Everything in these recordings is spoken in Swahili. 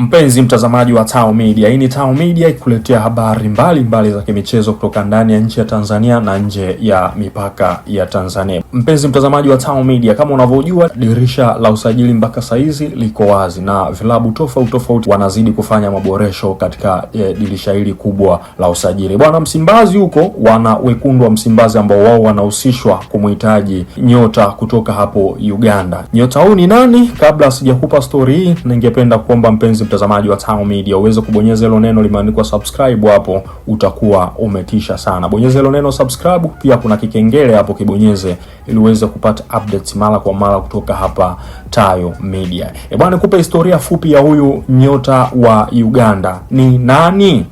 Mpenzi mtazamaji wa Tao Media, hii ni Tao Media ikuletea habari mbalimbali za kimichezo kutoka ndani ya nchi ya Tanzania na nje ya mipaka ya Tanzania. Mpenzi mtazamaji wa Tao Media, kama unavyojua dirisha la usajili mpaka saizi liko wazi na vilabu tofauti wanazidi kufanya maboresho katika dirisha hili kubwa la usajili. Bwana, Msimbazi huko wana wekundu wa Msimbazi ambao wao wanahusishwa kumhitaji nyota kutoka hapo Uganda. Nyota huyu ni nani? Kabla sijakupa story hii, ningependa kuomba mpenzi mtazamaji wa Tao Media uweze kubonyeza hilo neno limeandikwa subscribe hapo, utakuwa umetisha sana. Bonyeza hilo neno subscribe, pia kuna kikengele hapo kibonyeze ili uweze kupata updates mara kwa mara kutoka hapa Tao Media. Bwana, nikupe historia fupi ya huyu nyota wa Uganda. Ni nani?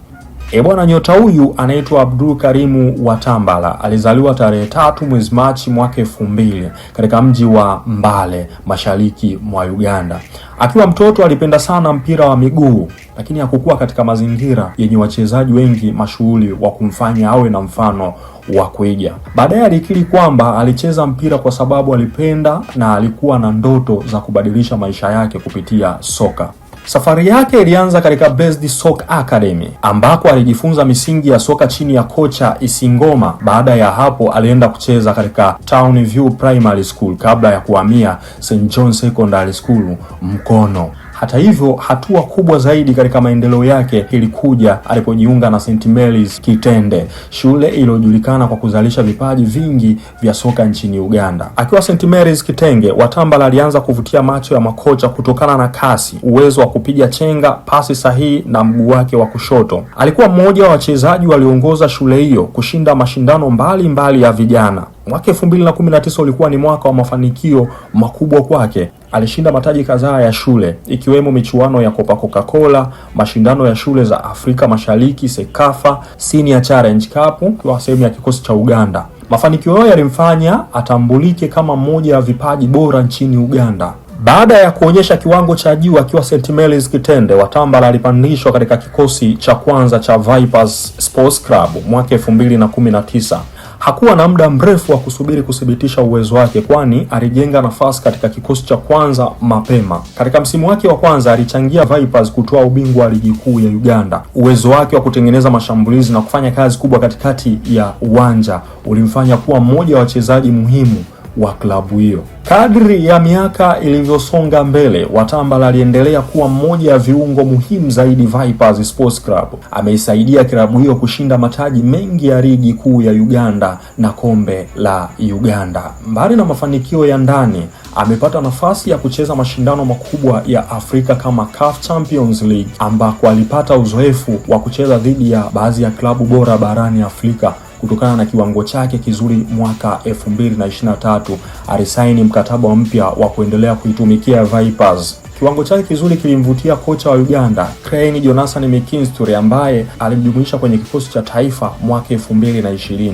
Bwana, nyota huyu anaitwa Abdul Karimu Watambala. Alizaliwa tarehe 3 mwezi Machi mwaka 2000 katika mji wa Mbale, mashariki mwa Uganda. Akiwa mtoto alipenda sana mpira wa miguu, lakini hakukuwa katika mazingira yenye wachezaji wengi mashuhuri wa kumfanya awe na mfano wa kuiga. Baadaye alikiri kwamba alicheza mpira kwa sababu alipenda na alikuwa na ndoto za kubadilisha maisha yake kupitia soka. Safari yake ilianza katika Best Soccer Academy ambako alijifunza misingi ya soka chini ya kocha Isingoma. Baada ya hapo alienda kucheza katika Town View Primary School kabla ya kuhamia St. John Secondary School Mkono. Hata hivyo, hatua kubwa zaidi katika maendeleo yake ilikuja alipojiunga na St. Mary's Kitende, shule iliyojulikana kwa kuzalisha vipaji vingi vya soka nchini Uganda. Akiwa St. Mary's Kitenge, Watambala alianza kuvutia macho ya makocha kutokana na kasi, uwezo wa kupiga chenga, pasi sahihi na mguu wake wa kushoto. Alikuwa mmoja wa wachezaji walioongoza shule hiyo kushinda mashindano mbalimbali ya vijana. Mwaka 2019 ulikuwa ni mwaka wa mafanikio makubwa kwake. Alishinda mataji kadhaa ya shule ikiwemo michuano ya Coca-Cola, mashindano ya shule za Afrika Mashariki, Sekafa, Senior Challenge Cup kwa sehemu ya kikosi cha Uganda. Mafanikio hayo yalimfanya atambulike kama mmoja wa vipaji bora nchini Uganda. Baada ya kuonyesha kiwango cha juu akiwa St. Mary's Kitende, Watambala alipandishwa katika kikosi cha kwanza cha Vipers Sports Club mwaka 2019. Hakuwa na muda mrefu wa kusubiri kuthibitisha uwezo wake, kwani alijenga nafasi katika kikosi cha kwanza mapema. Katika msimu wake wa kwanza alichangia Vipers kutoa ubingwa wa ligi kuu ya Uganda. Uwezo wake wa kutengeneza mashambulizi na kufanya kazi kubwa katikati ya uwanja ulimfanya kuwa mmoja wa wachezaji muhimu wa klabu hiyo. Kadri ya miaka ilivyosonga mbele, Watambala aliendelea kuwa mmoja wa viungo muhimu zaidi Vipers Sports Club. Ameisaidia klabu hiyo kushinda mataji mengi ya ligi kuu ya Uganda na kombe la Uganda. Mbali na mafanikio ya ndani, amepata nafasi ya kucheza mashindano makubwa ya Afrika kama CAF Champions League ambako alipata uzoefu wa kucheza dhidi ya baadhi ya klabu bora barani Afrika. Kutokana na kiwango chake kizuri, mwaka 2023 alisaini mkataba mpya wa kuendelea kuitumikia Vipers. Kiwango chake kizuri kilimvutia kocha wa Uganda Craig Jonathan McKinstry ambaye alimjumuisha kwenye kikosi cha taifa mwaka 2020.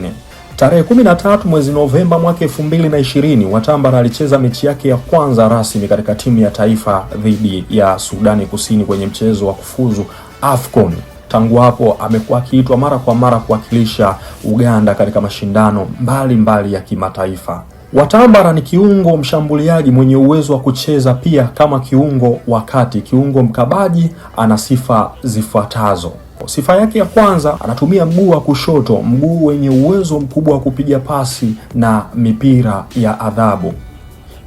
Tarehe 13 mwezi Novemba mwaka 2020, Watambala alicheza mechi yake ya kwanza rasmi katika timu ya taifa dhidi ya Sudani Kusini kwenye mchezo wa kufuzu AFCON. Tangu hapo amekuwa akiitwa mara kwa mara kuwakilisha Uganda katika mashindano mbalimbali ya kimataifa. Watambala ni kiungo mshambuliaji mwenye uwezo wa kucheza pia kama kiungo wa kati, kiungo mkabaji. Ana sifa zifuatazo. Sifa yake ya kwanza, anatumia mguu wa kushoto, mguu wenye uwezo mkubwa wa kupiga pasi na mipira ya adhabu.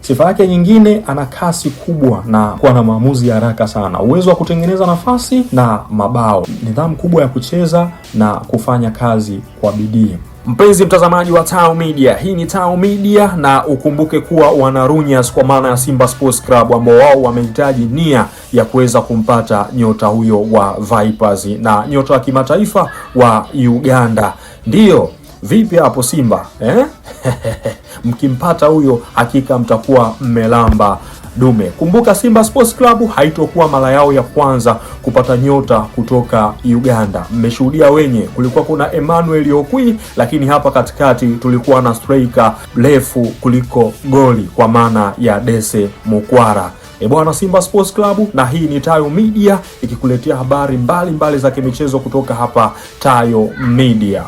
Sifa yake nyingine, ana kasi kubwa na kuwa na maamuzi ya haraka sana, uwezo wa kutengeneza nafasi na mabao, nidhamu kubwa ya kucheza na kufanya kazi kwa bidii. Mpenzi mtazamaji wa Tao Media, hii ni Tao Media, na ukumbuke kuwa wanarunyas kwa maana ya Simba Sports Club ambao wao wamehitaji nia ya kuweza kumpata nyota huyo wa Vipers na nyota wa kimataifa wa Uganda. Ndiyo, vipi hapo Simba? Mkimpata huyo hakika mtakuwa mmelamba dume. Kumbuka Simba Sports Club haitokuwa mara yao ya kwanza kupata nyota kutoka Uganda. Mmeshuhudia wenye, kulikuwa kuna Emmanuel Okwi, lakini hapa katikati tulikuwa na striker refu kuliko goli kwa maana ya Dese Mokwara. Bwana, Simba Sports Club, na hii ni Tao Media ikikuletea habari mbalimbali za kimichezo kutoka hapa Tao Media.